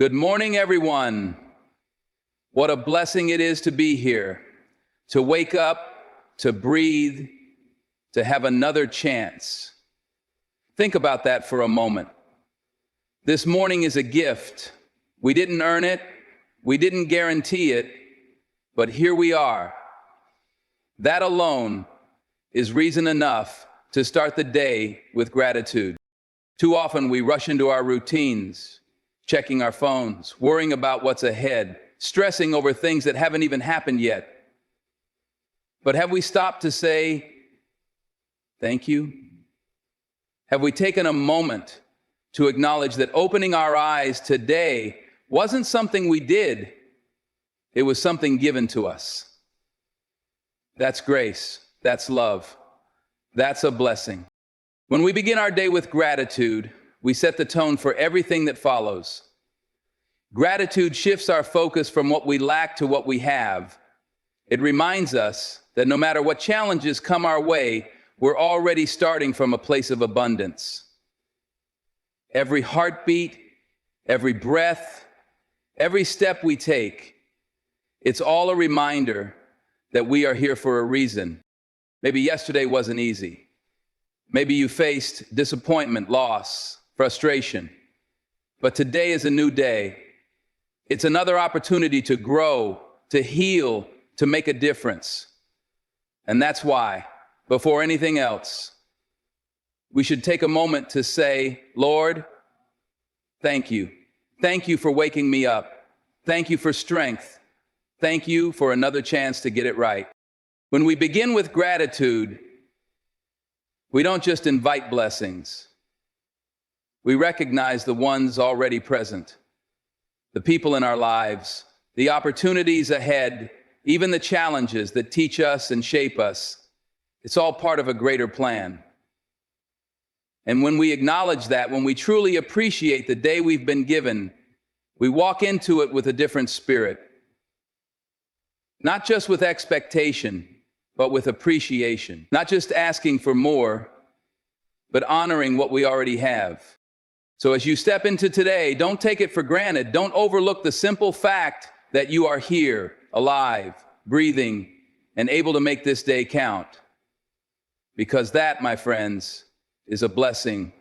Good morning, everyone. What a blessing it is to be here, to wake up, to breathe, to have another chance. Think about that for a moment. This morning is a gift. We didn't earn it, we didn't guarantee it, but here we are. That alone is reason enough to start the day with gratitude. Too often we rush into our routines, checking our phones, worrying about what's ahead, stressing over things that haven't even happened yet. But have we stopped to say, thank you? Have we taken a moment to acknowledge that opening our eyes today wasn't something we did, it was something given to us? That's grace, that's love, that's a blessing. When we begin our day with gratitude, we set the tone for everything that follows. Gratitude shifts our focus from what we lack to what we have. It reminds us that no matter what challenges come our way, we're already starting from a place of abundance. Every heartbeat, every breath, every step we take, it's all a reminder that we are here for a reason. Maybe yesterday wasn't easy. Maybe you faced disappointment, loss, frustration. But today is a new day. It's another opportunity to grow, to heal, to make a difference. And that's why, before anything else, we should take a moment to say, Lord, thank you. Thank you for waking me up. Thank you for strength. Thank you for another chance to get it right. When we begin with gratitude, we don't just invite blessings. We recognize the ones already present, the people in our lives, the opportunities ahead, even the challenges that teach us and shape us. It's all part of a greater plan. And when we acknowledge that, when we truly appreciate the day we've been given, we walk into it with a different spirit. Not just with expectation, but with appreciation. Not just asking for more, but honoring what we already have. So as you step into today, don't take it for granted. Don't overlook the simple fact that you are here, alive, breathing, and able to make this day count. Because that, my friends, is a blessing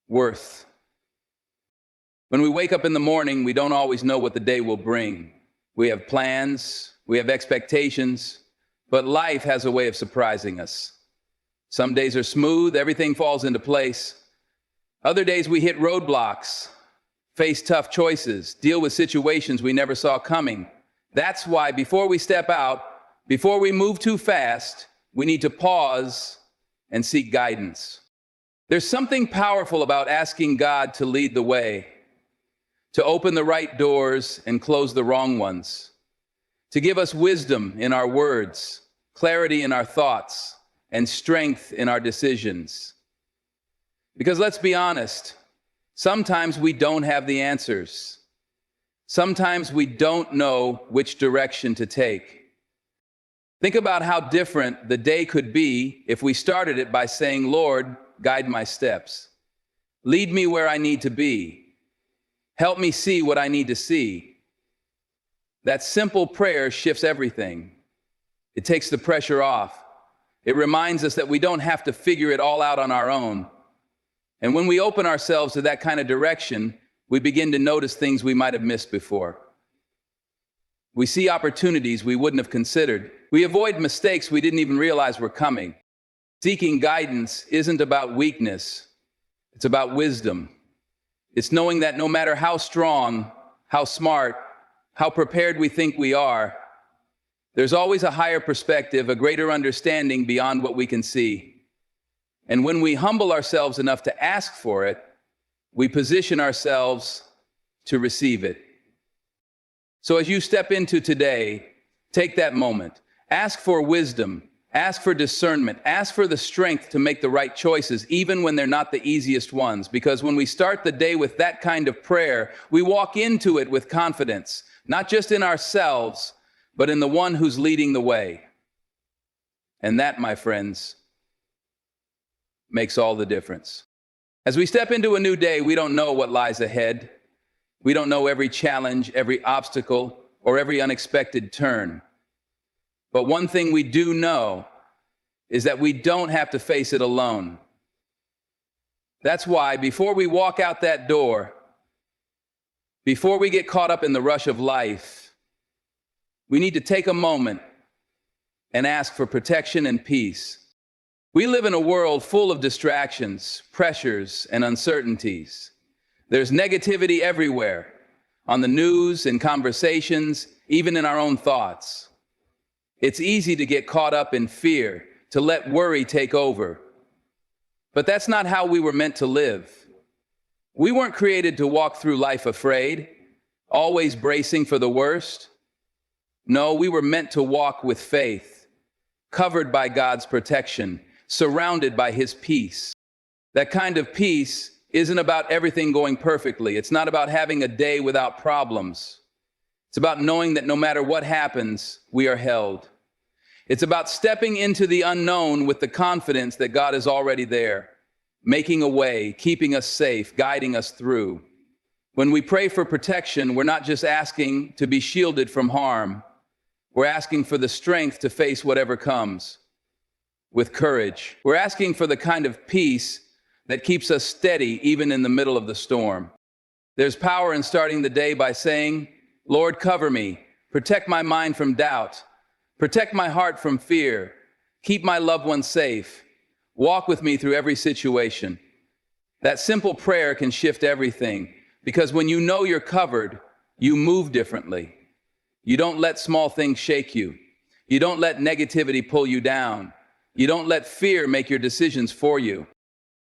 worth. When we wake up in the morning, we don't always know what the day will bring. We have plans, we have expectations, but life has a way of surprising us. Some days are smooth, everything falls into place. Other days we hit roadblocks, face tough choices, deal with situations we never saw coming. That's why before we step out, before we move too fast, we need to pause and seek guidance. There's something powerful about asking God to lead the way, to open the right doors and close the wrong ones, to give us wisdom in our words, clarity in our thoughts, and strength in our decisions. Because let's be honest, sometimes we don't have the answers. Sometimes we don't know which direction to take. Think about how different the day could be if we started it by saying, Lord, guide my steps. Lead me where I need to be. Help me see what I need to see. That simple prayer shifts everything. It takes the pressure off. It reminds us that we don't have to figure it all out on our own. And when we open ourselves to that kind of direction, we begin to notice things we might have missed before. We see opportunities we wouldn't have considered. We avoid mistakes we didn't even realize were coming. Seeking guidance isn't about weakness. It's about wisdom. It's knowing that no matter how strong, how smart, how prepared we think we are, there's always a higher perspective, a greater understanding beyond what we can see. And when we humble ourselves enough to ask for it, we position ourselves to receive it. So as you step into today, take that moment. Ask for wisdom. Ask for discernment. Ask for the strength to make the right choices, even when they're not the easiest ones. Because when we start the day with that kind of prayer, we walk into it with confidence, not just in ourselves, but in the one who's leading the way. And that, my friends, makes all the difference. As we step into a new day, we don't know what lies ahead. We don't know every challenge, every obstacle, or every unexpected turn. But one thing we do know is that we don't have to face it alone. That's why before we walk out that door, before we get caught up in the rush of life, we need to take a moment and ask for protection and peace. We live in a world full of distractions, pressures, and uncertainties. There's negativity everywhere, on the news, in conversations, even in our own thoughts. It's easy to get caught up in fear, to let worry take over. But that's not how we were meant to live. We weren't created to walk through life afraid, always bracing for the worst. No, we were meant to walk with faith, covered by God's protection, surrounded by His peace. That kind of peace isn't about everything going perfectly. It's not about having a day without problems. It's about knowing that no matter what happens, we are held. It's about stepping into the unknown with the confidence that God is already there, making a way, keeping us safe, guiding us through. When we pray for protection, we're not just asking to be shielded from harm. We're asking for the strength to face whatever comes with courage. We're asking for the kind of peace that keeps us steady even in the middle of the storm. There's power in starting the day by saying, Lord, cover me, protect my mind from doubt, protect my heart from fear, keep my loved ones safe, walk with me through every situation. That simple prayer can shift everything, because when you know you're covered, you move differently. You don't let small things shake you. You don't let negativity pull you down. You don't let fear make your decisions for you.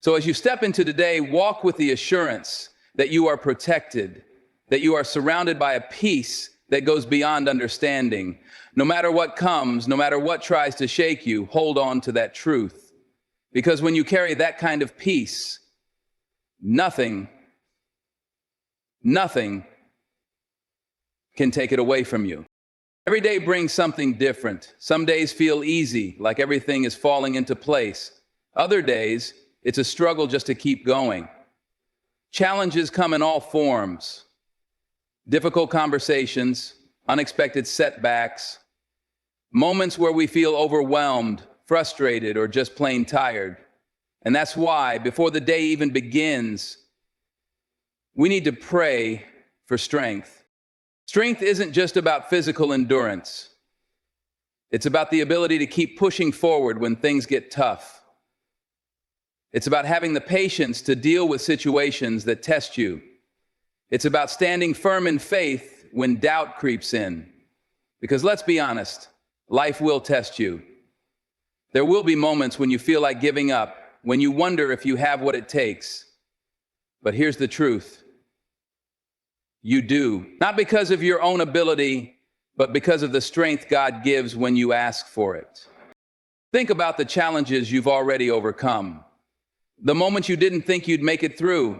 So as you step into today, walk with the assurance that you are protected, that you are surrounded by a peace that goes beyond understanding. No matter what comes, no matter what tries to shake you, hold on to that truth. Because when you carry that kind of peace, nothing can take it away from you. Every day brings something different. Some days feel easy, like everything is falling into place. Other days, it's a struggle just to keep going. Challenges come in all forms. Difficult conversations, unexpected setbacks, moments where we feel overwhelmed, frustrated, or just plain tired. And that's why, before the day even begins, we need to pray for strength. Strength isn't just about physical endurance. It's about the ability to keep pushing forward when things get tough. It's about having the patience to deal with situations that test you. It's about standing firm in faith when doubt creeps in. Because let's be honest, life will test you. There will be moments when you feel like giving up, when you wonder if you have what it takes. But here's the truth. You do. Not because of your own ability, but because of the strength God gives when you ask for it. Think about the challenges you've already overcome. The moments you didn't think you'd make it through,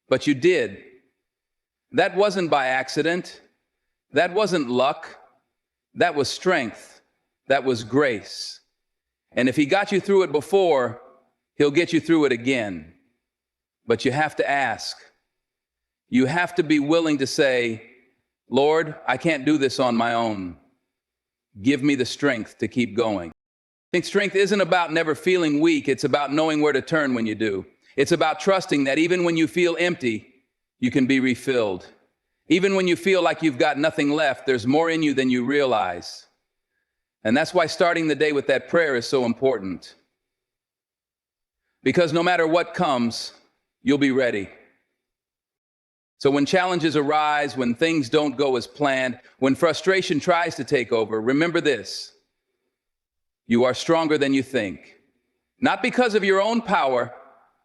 but you did. That wasn't by accident. That wasn't luck. That was strength. That was grace. And if He got you through it before, He'll get you through it again. But you have to ask. You have to be willing to say, Lord, I can't do this on my own. Give me the strength to keep going. I think strength isn't about never feeling weak. It's about knowing where to turn when you do. It's about trusting that even when you feel empty, you can be refilled. Even when you feel like you've got nothing left, there's more in you than you realize. And that's why starting the day with that prayer is so important. Because no matter what comes, you'll be ready. So when challenges arise, when things don't go as planned, when frustration tries to take over, remember this. You are stronger than you think. Not because of your own power,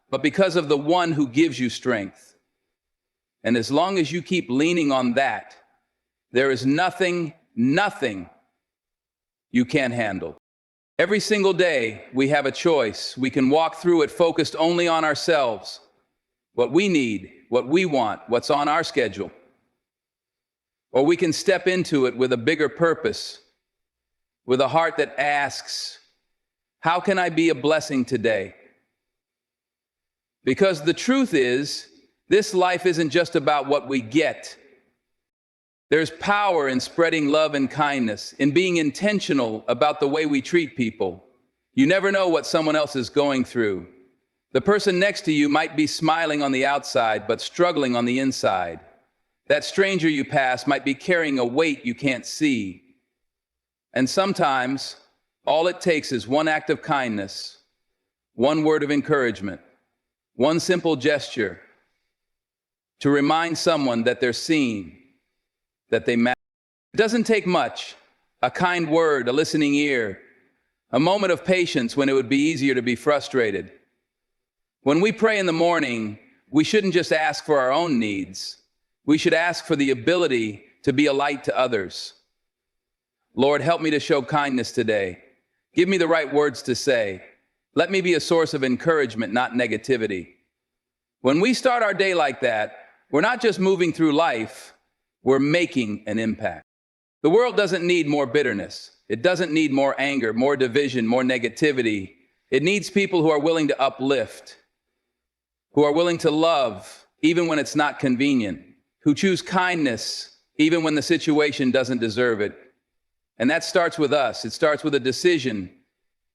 but because of the one who gives you strength. And as long as you keep leaning on that, there is nothing you can't handle. Every single day, we have a choice. We can walk through it focused only on ourselves, what we need, what we want, what's on our schedule. Or we can step into it with a bigger purpose, with a heart that asks, how can I be a blessing today? Because the truth is, This life isn't just about what we get. There's power in spreading love and kindness, in being intentional about the way we treat people. You never know what someone else is going through. The person next to you might be smiling on the outside, but struggling on the inside. That stranger you pass might be carrying a weight you can't see. And sometimes, all it takes is one act of kindness, one word of encouragement, one simple gesture to remind someone that they're seen, that they matter. It doesn't take much, a kind word, a listening ear, a moment of patience when it would be easier to be frustrated. When we pray in the morning, we shouldn't just ask for our own needs. We should ask for the ability to be a light to others. Lord, help me to show kindness today. Give me the right words to say. Let me be a source of encouragement, not negativity. When we start our day like that, we're not just moving through life, we're making an impact. The world doesn't need more bitterness. It doesn't need more anger, more division, more negativity. It needs people who are willing to uplift, who are willing to love even when it's not convenient, who choose kindness even when the situation doesn't deserve it. And that starts with us. It starts with a decision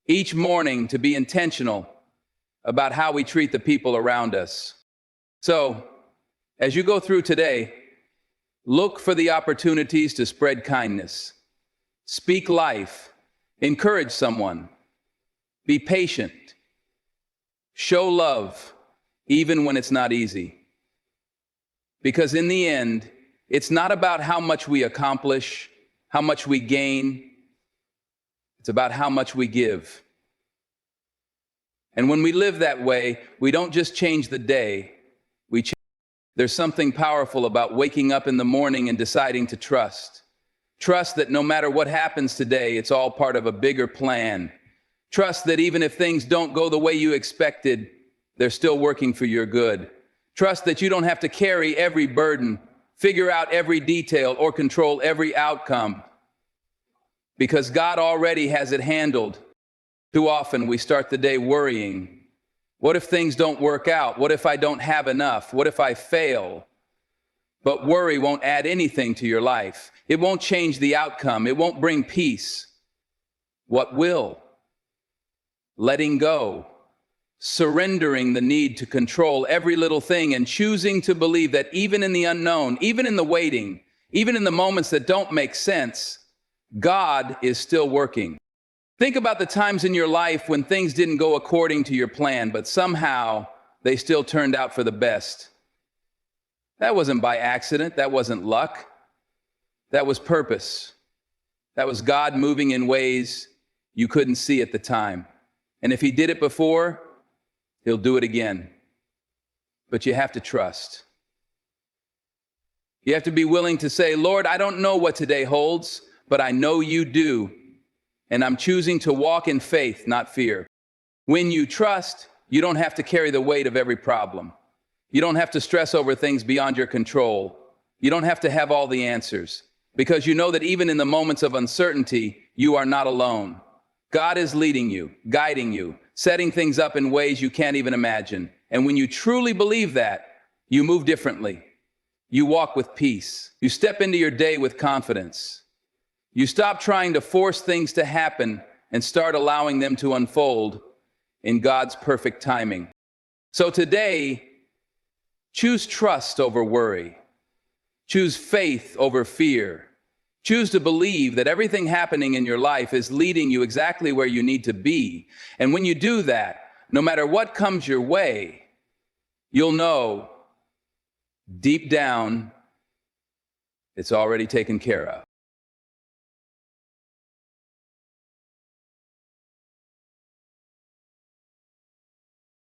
each morning to be intentional about how we treat the people around us. So, as you go through today, look for the opportunities to spread kindness, speak life, encourage someone, be patient, show love, even when it's not easy. Because in the end, it's not about how much we accomplish, how much we gain. It's about how much we give. And when we live that way, we don't just change the day, we change. There's something powerful about waking up in the morning and deciding to trust. Trust that no matter what happens today, it's all part of a bigger plan. Trust that even if things don't go the way you expected, they're still working for your good. Trust that you don't have to carry every burden, figure out every detail, or control every outcome, because God already has it handled. Too often we start the day worrying. What if things don't work out? What if I don't have enough? What if I fail? But worry won't add anything to your life. It won't change the outcome. It won't bring peace. What will? Letting go. Surrendering the need to control every little thing and choosing to believe that even in the unknown, even in the waiting, even in the moments that don't make sense, God is still working. Think about the times in your life when things didn't go according to your plan, but somehow they still turned out for the best. That wasn't by accident. That wasn't luck. That was purpose. That was God moving in ways you couldn't see at the time. And if He did it before, He'll do it again. But you have to trust. You have to be willing to say, Lord, I don't know what today holds, but I know You do. And I'm choosing to walk in faith, not fear. When you trust, you don't have to carry the weight of every problem. You don't have to stress over things beyond your control. You don't have to have all the answers, because you know that even in the moments of uncertainty, you are not alone. God is leading you, guiding you, setting things up in ways you can't even imagine. And when you truly believe that, you move differently. You walk with peace. You step into your day with confidence. You stop trying to force things to happen and start allowing them to unfold in God's perfect timing. So today, choose trust over worry. Choose faith over fear. Choose to believe that everything happening in your life is leading you exactly where you need to be. And when you do that, no matter what comes your way, you'll know deep down it's already taken care of.